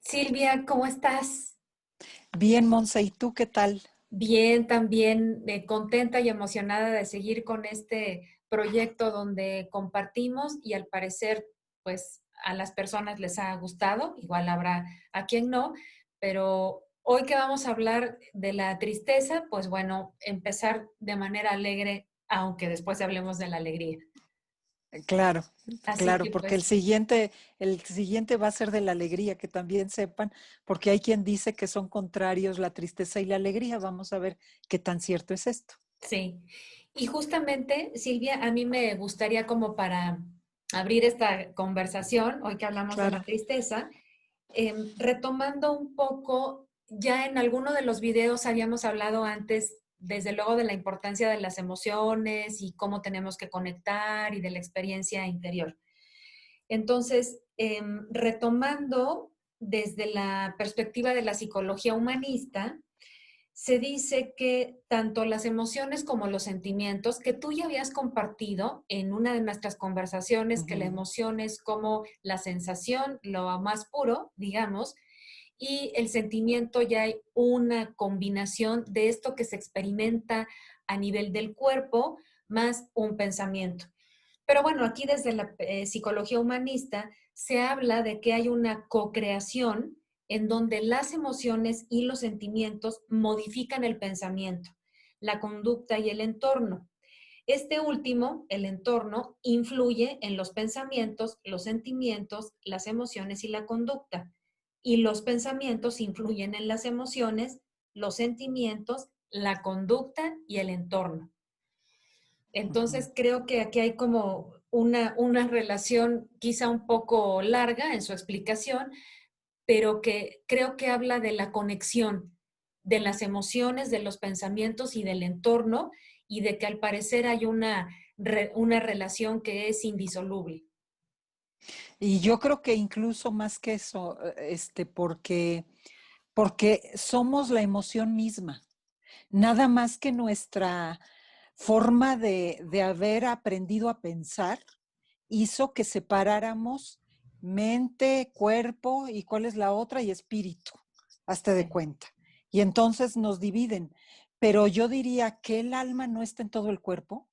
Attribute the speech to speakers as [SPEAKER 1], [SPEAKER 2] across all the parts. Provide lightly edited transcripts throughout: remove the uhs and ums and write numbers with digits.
[SPEAKER 1] Silvia, ¿cómo estás?
[SPEAKER 2] Bien, Monse, ¿y tú qué tal?
[SPEAKER 1] Bien, también contenta y emocionada de seguir con este proyecto donde compartimos y al parecer, pues a las personas les ha gustado, igual habrá a quien no, pero hoy que vamos a hablar de la tristeza, pues bueno, empezar de manera alegre, aunque después hablemos de la alegría.
[SPEAKER 2] Claro,
[SPEAKER 1] Así
[SPEAKER 2] claro,
[SPEAKER 1] que
[SPEAKER 2] porque
[SPEAKER 1] pues
[SPEAKER 2] el siguiente va a ser de la alegría, que también sepan, porque hay quien dice que son contrarios la tristeza y la alegría. Vamos a ver qué tan cierto es esto.
[SPEAKER 1] sí. Y justamente, Silvia, a mí me gustaría como para abrir esta conversación, hoy que hablamos de la
[SPEAKER 2] Claro.
[SPEAKER 1] tristeza, retomando un poco, ya en alguno de los videos habíamos hablado antes, desde luego, de la importancia de las emociones y cómo tenemos que conectar y de la experiencia interior. Entonces, retomando desde la perspectiva de la psicología humanista, se dice que tanto las emociones como los sentimientos, que tú ya habías compartido en una de nuestras conversaciones, que la
[SPEAKER 2] Ujú.
[SPEAKER 1] emoción es como la sensación, lo más puro, digamos, y el sentimiento ya hay una combinación de esto que se experimenta a nivel del cuerpo más un pensamiento. Pero bueno, aquí desde la psicología humanista se habla de que hay una co-creación en donde las emociones y los sentimientos modifican el pensamiento, la conducta y el entorno. Este último, el entorno, influye en los pensamientos, los sentimientos, las emociones y la conducta. Y los pensamientos influyen en las emociones, los sentimientos, la conducta y el entorno.
[SPEAKER 2] Ujú.
[SPEAKER 1] Entonces creo que aquí hay como una relación quizá un poco larga en su explicación, pero que creo que habla de la conexión de las emociones, de los pensamientos y del entorno, y de que al parecer hay una relación que es indisoluble.
[SPEAKER 2] Y yo creo que incluso más que eso, porque somos la emoción misma. Nada más que nuestra forma de haber aprendido a pensar hizo que separáramos mente, cuerpo y cuál es la otra y espíritu, hazte de
[SPEAKER 1] Sí.
[SPEAKER 2] cuenta. Y entonces nos dividen. Pero yo diría que el alma no está en todo el cuerpo,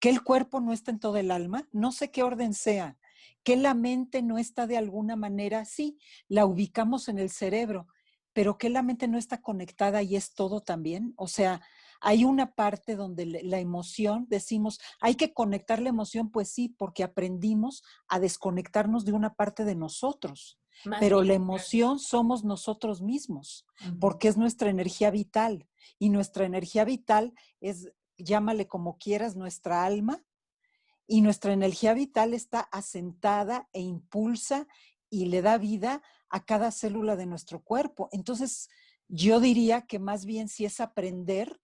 [SPEAKER 2] que el cuerpo no está en todo el alma, no sé qué orden sea, que la mente no está de alguna manera, sí, la ubicamos en el cerebro, pero que la mente no está conectada y es todo también. O sea, hay una parte donde la emoción, decimos, hay que conectar la emoción, pues sí, porque aprendimos a desconectarnos de una parte de nosotros.
[SPEAKER 1] Más
[SPEAKER 2] Pero la
[SPEAKER 1] bien, claro.
[SPEAKER 2] emoción somos nosotros mismos,
[SPEAKER 1] Ujú.
[SPEAKER 2] porque es nuestra energía vital. Y nuestra energía vital es, llámale como quieras, nuestra alma, y nuestra energía vital está asentada e impulsa y le da vida a cada célula de nuestro cuerpo. Entonces, yo diría que más bien sí es aprender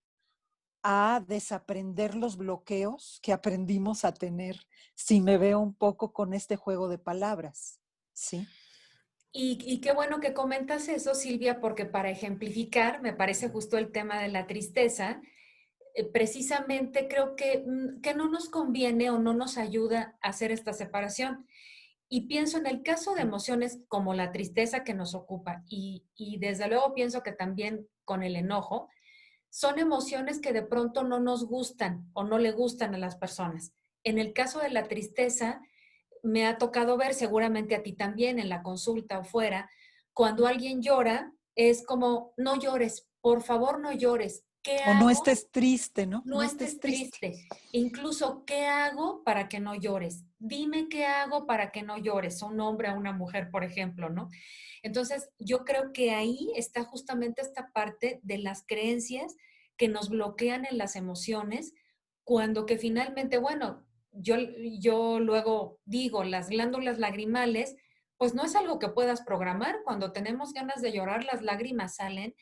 [SPEAKER 2] a desaprender los bloqueos que aprendimos a tener, si me veo un poco con este juego de palabras, ¿sí?
[SPEAKER 1] Y qué bueno que comentas eso, Silvia, porque para ejemplificar, me parece justo el tema de la tristeza, precisamente creo que no nos conviene o no nos ayuda a hacer esta separación. Y pienso en el caso de emociones como la tristeza que nos ocupa y desde luego pienso que también con el enojo, son emociones que de pronto no nos gustan o no le gustan a las personas. En el caso de la tristeza, me ha tocado ver, seguramente a ti también en la consulta o fuera, cuando alguien llora, es como, no llores, por favor no llores. ¿Qué
[SPEAKER 2] O no
[SPEAKER 1] hago?
[SPEAKER 2] estés triste, ¿no?
[SPEAKER 1] No
[SPEAKER 2] No estés
[SPEAKER 1] estés
[SPEAKER 2] triste.
[SPEAKER 1] triste. Incluso, ¿qué hago para que no llores? Dime qué hago para que no llores. Un hombre a una mujer, por ejemplo, ¿no? Entonces, yo creo que ahí está justamente esta parte de las creencias que nos bloquean en las emociones, cuando que finalmente, bueno, yo luego digo, las glándulas lagrimales, pues no es algo que puedas programar. Cuando tenemos ganas de llorar, las lágrimas salen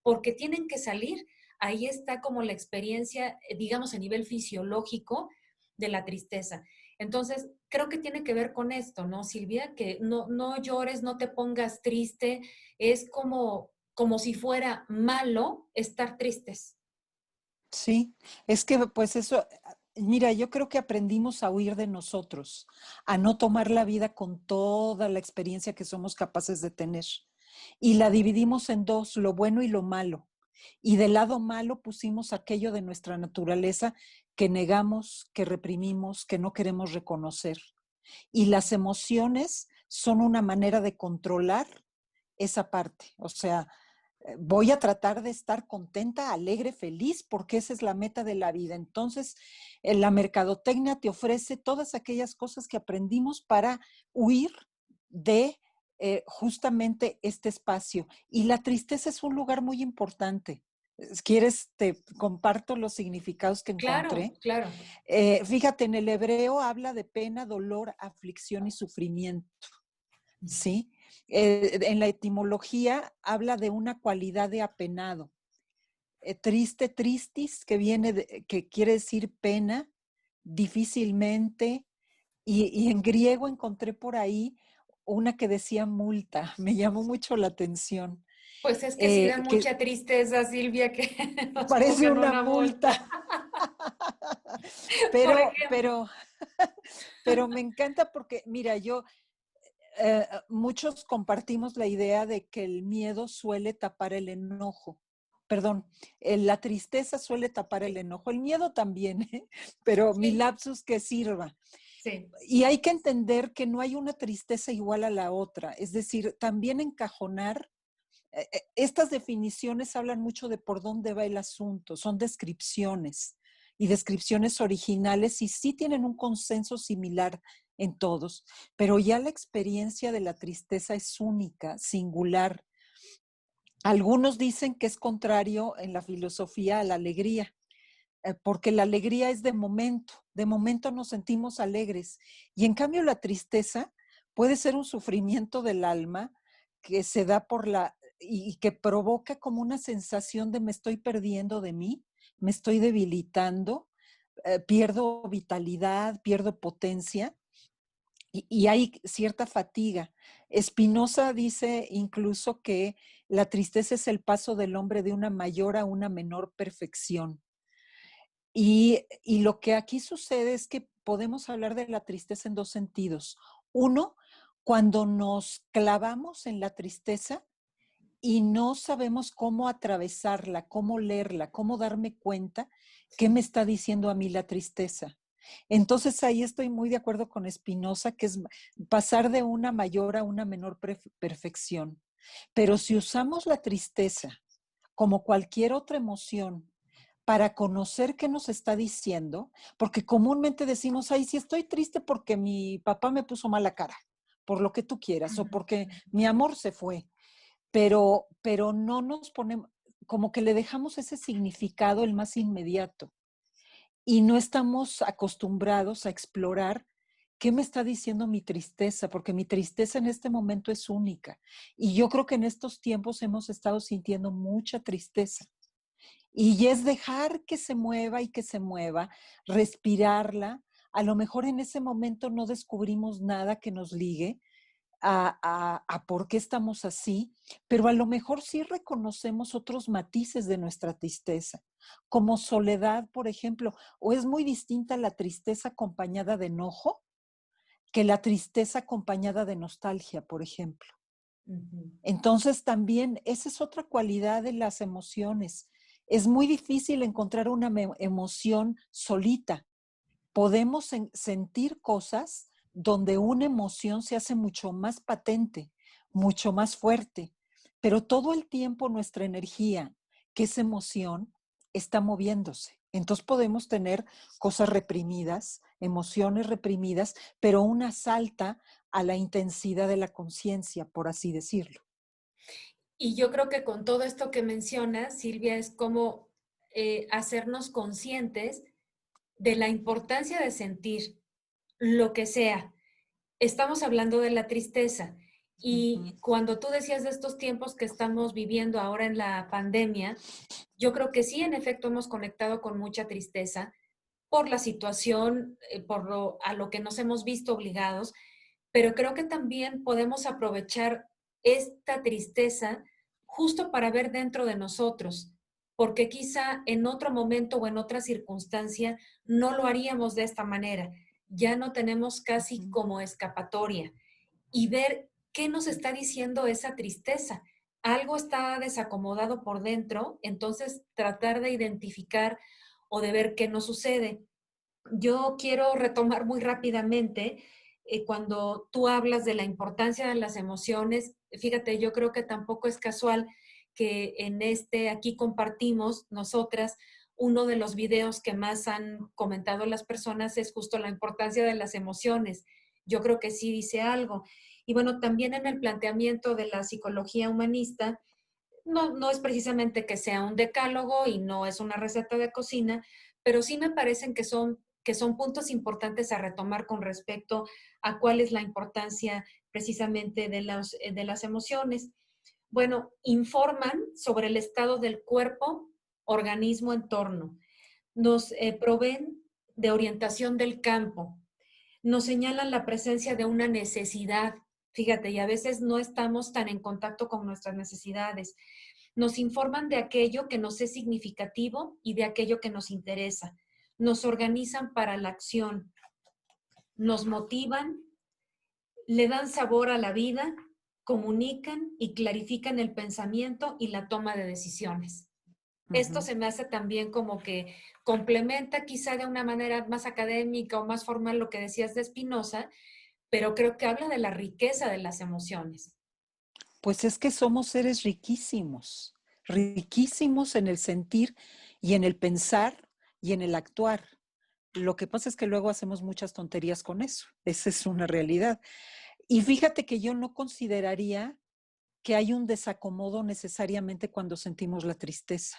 [SPEAKER 1] porque tienen que salir. Ahí está como la experiencia, digamos, a nivel fisiológico de la tristeza. Entonces, creo que tiene que ver con esto, ¿no, Silvia? Que no llores, no te pongas triste, es como si fuera malo estar tristes.
[SPEAKER 2] Sí, es que pues eso, Mira, yo creo que aprendimos a huir de nosotros, a no tomar la vida con toda la experiencia que somos capaces de tener. Y la dividimos en dos, lo bueno y lo malo. Y del lado malo pusimos aquello de nuestra naturaleza que negamos, que reprimimos, que no queremos reconocer. Y las emociones son una manera de controlar esa parte. O sea, voy a tratar de estar contenta, alegre, feliz, porque esa es la meta de la vida. Entonces, la mercadotecnia te ofrece todas aquellas cosas que aprendimos para huir de justamente este espacio. Y la tristeza es un lugar muy importante. ¿Quieres? Te comparto los significados que
[SPEAKER 1] Claro,
[SPEAKER 2] encontré.
[SPEAKER 1] claro.
[SPEAKER 2] Fíjate, en el hebreo habla de pena, dolor, aflicción y sufrimiento. ¿Sí? En la etimología habla de una cualidad de apenado. Triste, tristis, que quiere decir pena, difícilmente. Y en griego encontré por ahí una que decía multa. Me llamó mucho la atención.
[SPEAKER 1] Pues es que sí da
[SPEAKER 2] Que
[SPEAKER 1] mucha tristeza, Silvia, que nos
[SPEAKER 2] parece
[SPEAKER 1] pongan
[SPEAKER 2] una
[SPEAKER 1] una
[SPEAKER 2] multa.
[SPEAKER 1] multa, por
[SPEAKER 2] pero,
[SPEAKER 1] ejemplo.
[SPEAKER 2] pero, pero me encanta porque, mira, muchos compartimos la idea de que el miedo suele tapar el enojo. Perdón, la tristeza suele tapar el
[SPEAKER 1] Sí,
[SPEAKER 2] enojo, el miedo también, ¿eh? Pero mi
[SPEAKER 1] sí,
[SPEAKER 2] lapsus que sirva.
[SPEAKER 1] sí.
[SPEAKER 2] Y hay que entender que no hay una tristeza igual a la otra, es decir, también encajonar. Estas definiciones hablan mucho de por dónde va el asunto, son descripciones y descripciones originales y sí tienen un consenso similar en todos, pero ya la experiencia de la tristeza es única, singular. Algunos dicen que es contrario en la filosofía a la alegría, porque la alegría es de momento nos sentimos alegres y en cambio la tristeza puede ser un sufrimiento del alma que se da y que provoca como una sensación de me estoy perdiendo de mí, me estoy debilitando, pierdo vitalidad, pierdo potencia y hay cierta fatiga. Spinoza dice incluso que la tristeza es el paso del hombre de una mayor a una menor perfección. Y lo que aquí sucede es que podemos hablar de la tristeza en dos sentidos. Uno, cuando nos clavamos en la tristeza y no sabemos cómo atravesarla, cómo leerla, cómo darme cuenta qué me
[SPEAKER 1] Sí.
[SPEAKER 2] está diciendo a mí la tristeza. Entonces ahí estoy muy de acuerdo con Spinoza, que es pasar de una mayor a una menor perfección. Pero si usamos la tristeza como cualquier otra emoción para conocer qué nos está diciendo, porque comúnmente decimos, ay, sí estoy triste porque mi papá me puso mala cara, por lo que tú quieras, o
[SPEAKER 1] Ujú,
[SPEAKER 2] porque
[SPEAKER 1] ujú.
[SPEAKER 2] mi amor se fue, pero no nos ponemos, como que le dejamos ese significado el más inmediato y no estamos acostumbrados a explorar qué me está diciendo mi tristeza, porque mi tristeza en este momento es única. Y yo creo que en estos tiempos hemos estado sintiendo mucha tristeza. Y es dejar que se mueva y que se mueva, respirarla. A lo mejor en ese momento no descubrimos nada que nos ligue a por qué estamos así, pero a lo mejor sí reconocemos otros matices de nuestra tristeza, como soledad, por ejemplo, o es muy distinta la tristeza acompañada de enojo que la tristeza acompañada de nostalgia, por ejemplo.
[SPEAKER 1] Ujú.
[SPEAKER 2] Entonces también esa es otra cualidad de las emociones. Es muy difícil encontrar una emoción solita. Podemos sentir cosas donde una emoción se hace mucho más patente, mucho más fuerte, pero todo el tiempo nuestra energía, que es emoción, está moviéndose. Entonces podemos tener cosas reprimidas, emociones reprimidas, pero una salta a la intensidad de la conciencia, por así decirlo.
[SPEAKER 1] Y yo creo que con todo esto que mencionas, Silvia, es como hacernos conscientes de la importancia de sentir lo que sea. Estamos hablando de la tristeza
[SPEAKER 2] Ujú.
[SPEAKER 1] y cuando tú decías de estos tiempos que estamos viviendo ahora en la pandemia, yo creo que sí, en efecto, hemos conectado con mucha tristeza por la situación, a lo que nos hemos visto obligados, pero creo que también podemos aprovechar esta tristeza justo para ver dentro de nosotros. porque quizá en otro momento o en otra circunstancia no lo haríamos de esta manera. Ya no tenemos casi
[SPEAKER 2] Ujú.
[SPEAKER 1] como escapatoria y ver qué nos está diciendo esa tristeza. Algo está desacomodado por dentro, entonces tratar de identificar o de ver qué nos sucede. Yo quiero retomar muy rápidamente cuando tú hablas de la importancia de las emociones. Fíjate, yo creo que tampoco es casual que en aquí compartimos nosotras uno de los videos que más han comentado las personas es justo la importancia de las emociones. Yo creo que sí dice algo. Y bueno, también en el planteamiento de la psicología humanista, no es precisamente que sea un decálogo y no es una receta de cocina, pero sí me parecen que son puntos importantes a retomar con respecto a cuál es la importancia precisamente de las emociones. Bueno, informan sobre el estado del cuerpo, organismo, entorno. Nos proveen de orientación del campo, nos señalan la presencia de una necesidad. Fíjate, y a veces no estamos tan en contacto con nuestras necesidades. Nos informan de aquello que nos es significativo y de aquello que nos interesa. Nos organizan para la acción, nos motivan, le dan sabor a la vida, comunican y clarifican el pensamiento y la toma de decisiones. Esto
[SPEAKER 2] Ujú.
[SPEAKER 1] se me hace también como que complementa quizá de una manera más académica o más formal lo que decías de Spinoza, pero creo que habla de la riqueza de las emociones.
[SPEAKER 2] Pues es que somos seres riquísimos, riquísimos en el sentir y en el pensar y en el actuar. Lo que pasa es que luego hacemos muchas tonterías con eso. Esa es una realidad. Y fíjate que yo no consideraría que hay un desacomodo necesariamente cuando sentimos la tristeza.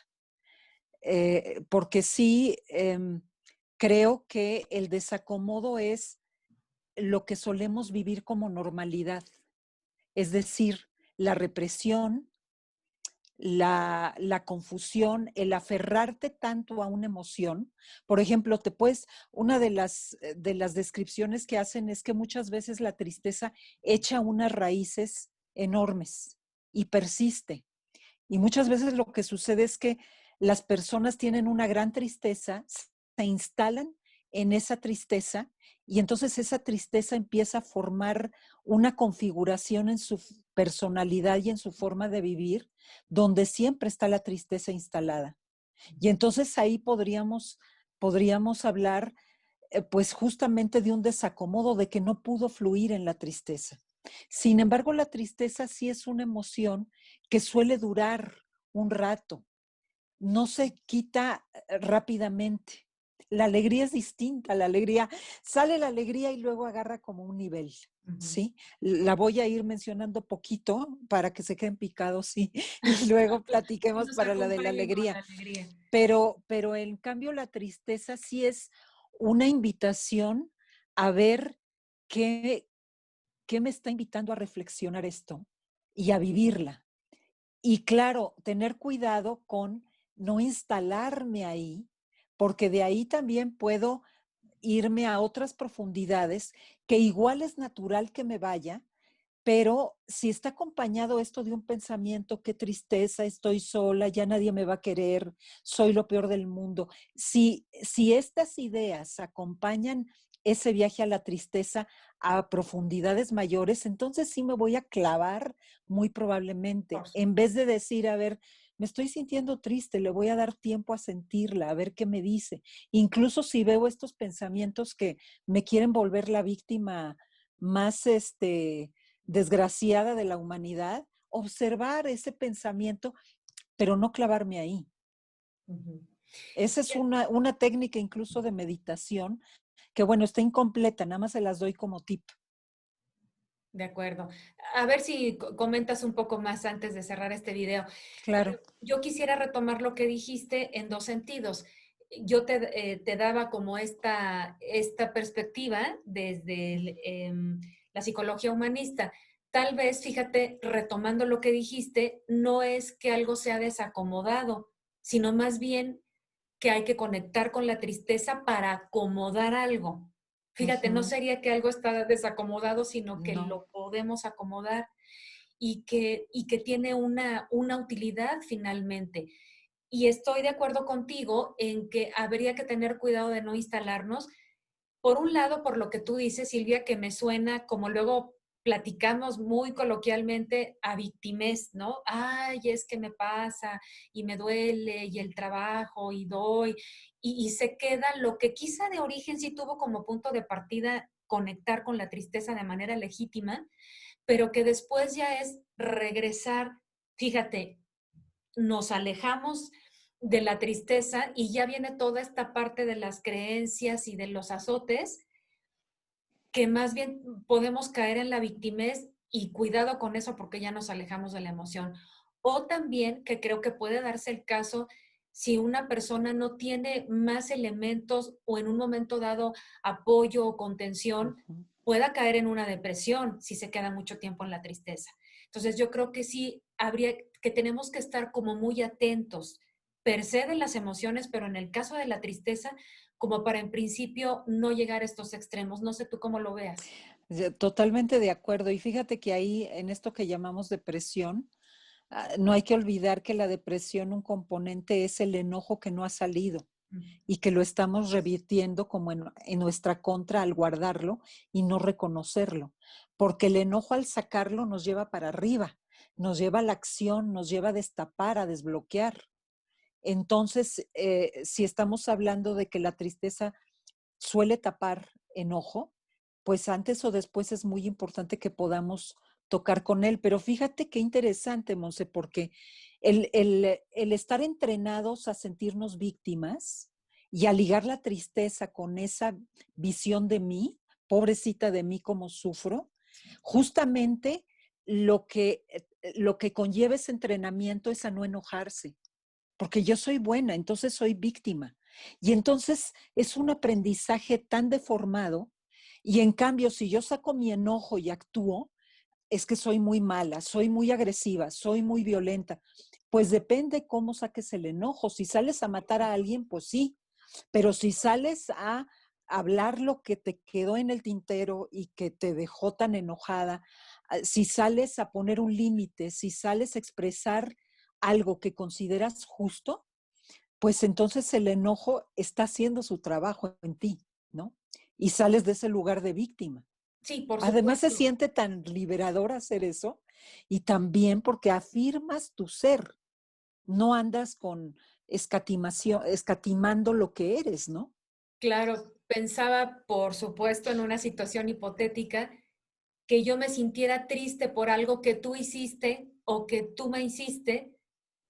[SPEAKER 2] Porque sí, creo que el desacomodo es lo que solemos vivir como normalidad. Es decir, la represión, la confusión, el aferrarte tanto a una emoción. Por ejemplo, una de las descripciones que hacen es que muchas veces la tristeza echa unas raíces enormes y persiste. Y muchas veces lo que sucede es que las personas tienen una gran tristeza, se instalan en esa tristeza y entonces esa tristeza empieza a formar una configuración en su personalidad y en su forma de vivir, donde siempre está la tristeza instalada. Y entonces ahí podríamos hablar pues justamente de un desacomodo, de que no pudo fluir en la tristeza. Sin embargo, la tristeza sí es una emoción que suele durar un rato, no se quita rápidamente. La alegría es distinta, sale la alegría y luego agarra como un nivel,
[SPEAKER 1] Ujú.
[SPEAKER 2] ¿sí? La voy a ir mencionando poquito para que se queden picados, sí, y luego
[SPEAKER 1] Y
[SPEAKER 2] platiquemos
[SPEAKER 1] nos
[SPEAKER 2] para la de la
[SPEAKER 1] acompañen con
[SPEAKER 2] alegría.
[SPEAKER 1] la alegría.
[SPEAKER 2] Pero en cambio la tristeza sí es una invitación a ver qué, qué me está invitando a reflexionar esto y a vivirla. Y claro, tener cuidado con no instalarme ahí, porque de ahí también puedo irme a otras profundidades que igual es natural que me vaya, pero si está acompañado esto de un pensamiento, qué tristeza, estoy sola, ya nadie me va a querer, soy lo peor del mundo. Si estas ideas acompañan ese viaje a la tristeza a profundidades mayores, entonces sí me voy a clavar muy probablemente.
[SPEAKER 1] Por
[SPEAKER 2] En vez
[SPEAKER 1] supuesto.
[SPEAKER 2] de decir, a ver, me estoy sintiendo triste, le voy a dar tiempo a sentirla, a ver qué me dice. Incluso si veo estos pensamientos que me quieren volver la víctima más desgraciada de la humanidad, observar ese pensamiento, pero no clavarme ahí.
[SPEAKER 1] Ujú.
[SPEAKER 2] Esa es una técnica incluso de meditación que, bueno, está incompleta, nada más se las doy como tip.
[SPEAKER 1] De acuerdo. A ver si comentas un poco más antes de cerrar este video.
[SPEAKER 2] Claro.
[SPEAKER 1] Yo quisiera retomar lo que dijiste en dos sentidos. Yo te daba como esta perspectiva desde la psicología humanista. Tal vez, fíjate, retomando lo que dijiste, no es que algo sea desacomodado, sino más bien que hay que conectar con la tristeza para acomodar algo. Fíjate, no
[SPEAKER 2] Ujú.
[SPEAKER 1] sería que algo está desacomodado, sino que
[SPEAKER 2] No.
[SPEAKER 1] lo podemos acomodar y que tiene una utilidad finalmente. Y estoy de acuerdo contigo en que habría que tener cuidado de no instalarnos. Por un lado, por lo que tú dices, Silvia, que me suena como luego platicamos muy coloquialmente a victimez, ¿no? Ay, es que me pasa y me duele y el trabajo y doy y se queda lo que quizá de origen sí tuvo como punto de partida conectar con la tristeza de manera legítima, pero que después ya es regresar, fíjate, nos alejamos de la tristeza y ya viene toda esta parte de las creencias y de los azotes, que más bien podemos caer en la victimez y cuidado con eso porque ya nos alejamos de la emoción. O también que creo que puede darse el caso si una persona no tiene más elementos o en un momento dado apoyo o contención,
[SPEAKER 2] Ujú.
[SPEAKER 1] pueda caer en una depresión si se queda mucho tiempo en la tristeza. Entonces yo creo que sí habría que tenemos que estar como muy atentos per se de las emociones, pero en el caso de la tristeza, como para en principio no llegar a estos extremos. No sé tú cómo lo veas.
[SPEAKER 2] Totalmente de acuerdo. Y fíjate que ahí, en esto que llamamos depresión, no hay que olvidar que la depresión, un componente es el enojo que no ha salido y que lo estamos revirtiendo como en nuestra contra al guardarlo y no reconocerlo. Porque el enojo al sacarlo nos lleva para arriba, nos lleva a la acción, nos lleva a destapar, a desbloquear. Entonces, si estamos hablando de que la tristeza suele tapar enojo, pues antes o después es muy importante que podamos tocar con él. Pero fíjate qué interesante, Monse, porque el estar entrenados a sentirnos víctimas y a ligar la tristeza con esa visión de mí, pobrecita de mí, como sufro, justamente lo que, lo que conlleva ese entrenamiento es a no enojarse porque yo soy buena, entonces soy víctima. Y entonces es un aprendizaje tan deformado y en cambio si yo saco mi enojo y actúo, es que soy muy mala, soy muy agresiva, soy muy violenta. Pues depende cómo saques el enojo. Si sales a matar a alguien, pues sí, pero si sales a hablar lo que te quedó en el tintero y que te dejó tan enojada, si sales a poner un límite, si sales a expresar algo que consideras justo, pues entonces el enojo está haciendo su trabajo en ti, ¿no? Y sales de ese lugar de víctima.
[SPEAKER 1] Sí, por
[SPEAKER 2] Además se
[SPEAKER 1] supuesto.
[SPEAKER 2] siente tan liberador hacer eso y también porque afirmas tu ser, no andas con escatimación, escatimando lo que eres, ¿no?
[SPEAKER 1] Claro, pensaba, por supuesto, en una situación hipotética, que yo me sintiera triste por algo que tú hiciste o que tú me hiciste,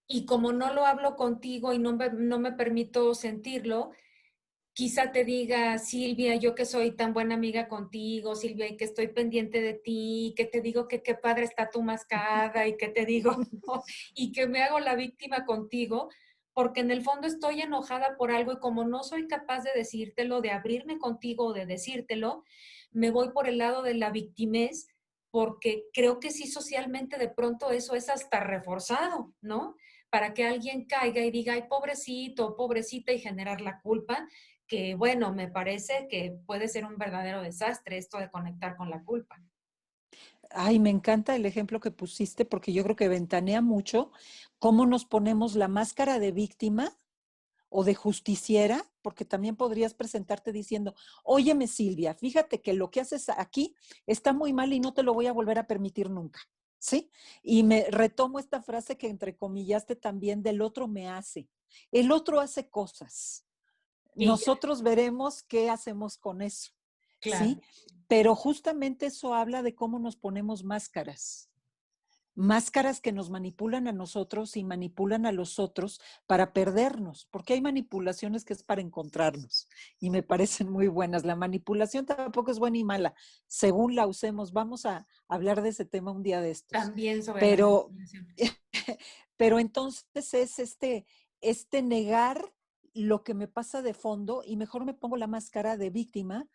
[SPEAKER 1] y como no lo hablo contigo y no me permito sentirlo, quizá te diga, Silvia, yo que soy tan buena amiga contigo, Silvia, y que estoy pendiente de ti, que te digo que qué padre está tu mascada y que te digo, ¿no? Y que me hago la víctima contigo, porque en el fondo estoy enojada por algo y como no soy capaz de decírtelo, de abrirme contigo o de decírtelo, me voy por el lado de la victimez, porque creo que sí socialmente de pronto eso es hasta reforzado, ¿no? Para que alguien caiga y diga, ay, pobrecito, pobrecita, y generar la culpa que bueno, me parece que puede ser un verdadero desastre esto de conectar con la culpa.
[SPEAKER 2] Ay, me encanta el ejemplo que pusiste porque yo creo que ventanea mucho cómo nos ponemos la máscara de víctima o de justiciera, porque también podrías presentarte diciendo, óyeme Silvia, fíjate que lo que haces aquí está muy mal y no te lo voy a volver a permitir nunca, ¿sí? Y me retomo esta frase que entrecomillaste también del otro me hace. El otro hace cosas.
[SPEAKER 1] Y ya,
[SPEAKER 2] Nosotros veremos qué hacemos con eso,
[SPEAKER 1] claro.
[SPEAKER 2] ¿sí? Pero justamente eso habla de cómo nos ponemos máscaras. Máscaras que nos manipulan a nosotros y manipulan a los otros para perdernos, porque hay manipulaciones que es para encontrarnos y me parecen muy buenas. La manipulación tampoco es buena y mala, según la usemos. Vamos a hablar de ese tema un día de estos.
[SPEAKER 1] También sobre la
[SPEAKER 2] Pero,
[SPEAKER 1] manipulación.
[SPEAKER 2] pero entonces es este negar lo que me pasa de fondo y mejor me pongo la máscara de víctima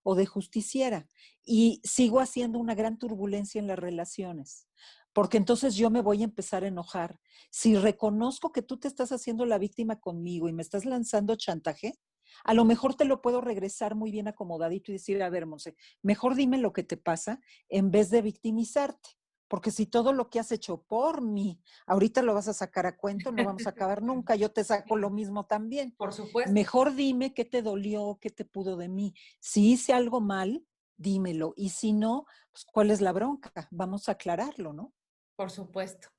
[SPEAKER 2] o de justiciera y sigo haciendo una gran turbulencia en las relaciones, porque entonces yo me voy a empezar a enojar. Si reconozco que tú te estás haciendo la víctima conmigo y me estás lanzando chantaje, a lo mejor te lo puedo regresar muy bien acomodadito y decir, a ver, Monse, mejor dime lo que te pasa en vez de victimizarte. Porque si todo lo que has hecho por mí, ahorita lo vas a sacar a cuento, no vamos a acabar nunca, yo te saco lo mismo también.
[SPEAKER 1] Por supuesto.
[SPEAKER 2] Mejor dime qué te dolió, qué te pudo de mí. Si hice algo mal, dímelo. Y si no, pues, ¿cuál es la bronca? Vamos a aclararlo, ¿no?
[SPEAKER 1] Por supuesto.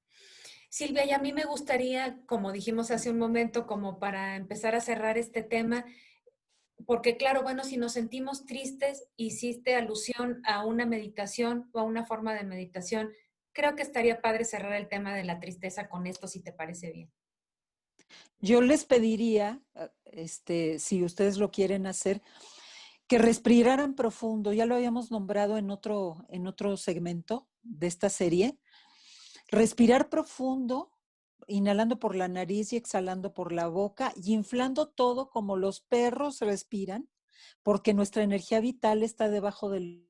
[SPEAKER 1] Silvia, y a mí me gustaría, como dijimos hace un momento, como para empezar a cerrar este tema, porque claro, bueno, si nos sentimos tristes, hiciste alusión a una meditación o a una forma de meditación. Creo que estaría padre cerrar el tema de la tristeza con esto, si te parece bien.
[SPEAKER 2] Yo les pediría, si ustedes lo quieren hacer, que respiraran profundo. Ya lo habíamos nombrado en otro segmento de esta serie. Respirar profundo, inhalando por la nariz y exhalando por la boca y inflando todo como los perros respiran, porque nuestra energía vital está debajo del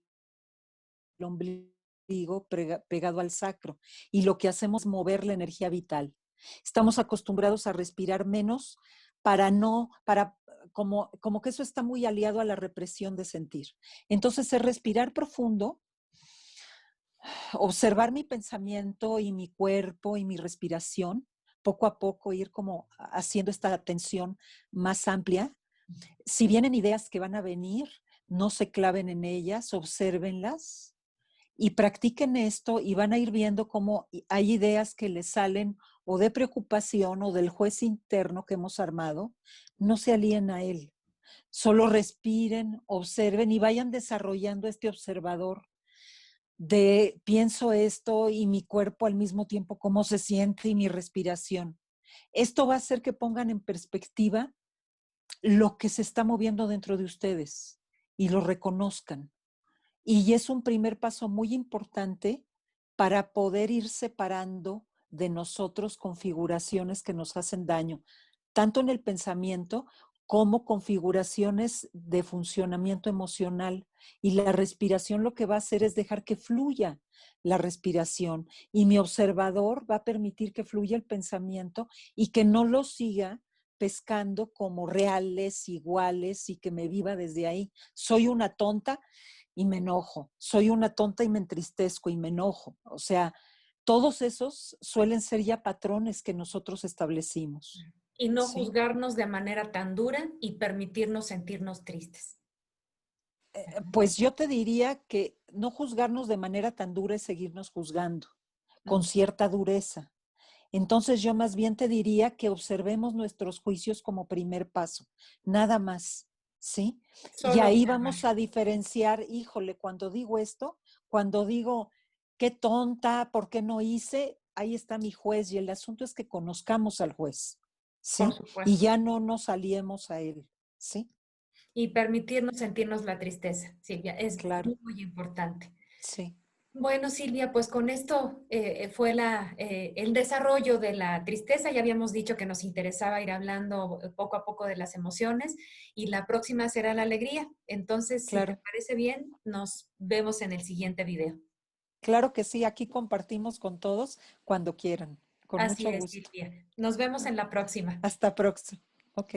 [SPEAKER 2] ombligo pegado al sacro y lo que hacemos es mover la energía vital. Estamos acostumbrados a respirar menos como que eso está muy aliado a la represión de sentir. Entonces es respirar profundo, observar mi pensamiento y mi cuerpo y mi respiración, poco a poco ir como haciendo esta atención más amplia. Si vienen ideas que van a venir, no se claven en ellas, obsérvenlas y practiquen esto y van a ir viendo cómo hay ideas que les salen o de preocupación o del juez interno que hemos armado, no se alíen a él. Solo respiren, observen y vayan desarrollando este observador de pienso esto y mi cuerpo al mismo tiempo cómo se siente y mi respiración. Esto va a hacer que pongan en perspectiva lo que se está moviendo dentro de ustedes y lo reconozcan. Y es un primer paso muy importante para poder ir separando de nosotros configuraciones que nos hacen daño, tanto en el pensamiento como configuraciones de funcionamiento emocional. Y la respiración lo que va a hacer es dejar que fluya la respiración. Y mi observador va a permitir que fluya el pensamiento y que no lo siga pescando como reales, iguales y que me viva desde ahí. Soy una tonta y me enojo. Soy una tonta y me entristezco y me enojo. O sea, todos esos suelen ser ya patrones que nosotros establecimos.
[SPEAKER 1] Y no
[SPEAKER 2] ¿Sí?
[SPEAKER 1] juzgarnos de manera tan dura y permitirnos sentirnos tristes.
[SPEAKER 2] Pues yo te diría que no juzgarnos de manera tan dura es seguirnos juzgando con cierta dureza. Entonces yo más bien te diría que observemos nuestros juicios como primer paso, nada más, ¿sí? Y
[SPEAKER 1] Solo
[SPEAKER 2] ahí
[SPEAKER 1] observar.
[SPEAKER 2] vamos a diferenciar, híjole, cuando digo esto, cuando digo, qué tonta, ¿por qué no hice? Ahí está mi juez y el asunto es que conozcamos al juez,
[SPEAKER 1] Por
[SPEAKER 2] ¿sí? Y
[SPEAKER 1] supuesto.
[SPEAKER 2] ya no nos aliemos a él, ¿sí?
[SPEAKER 1] Y permitirnos sentirnos la tristeza, Silvia, es
[SPEAKER 2] Claro,
[SPEAKER 1] muy importante.
[SPEAKER 2] sí.
[SPEAKER 1] Bueno, Silvia, pues con esto fue el desarrollo de la tristeza. Ya habíamos dicho que nos interesaba ir hablando poco a poco de las emociones y la próxima será la alegría. Entonces, si te
[SPEAKER 2] Claro,
[SPEAKER 1] parece bien, nos vemos en el siguiente video.
[SPEAKER 2] claro que sí, aquí compartimos con todos cuando quieran, con
[SPEAKER 1] Así
[SPEAKER 2] mucho
[SPEAKER 1] es,
[SPEAKER 2] gusto.
[SPEAKER 1] Silvia. Nos vemos en la próxima.
[SPEAKER 2] Hasta próximo. Ok.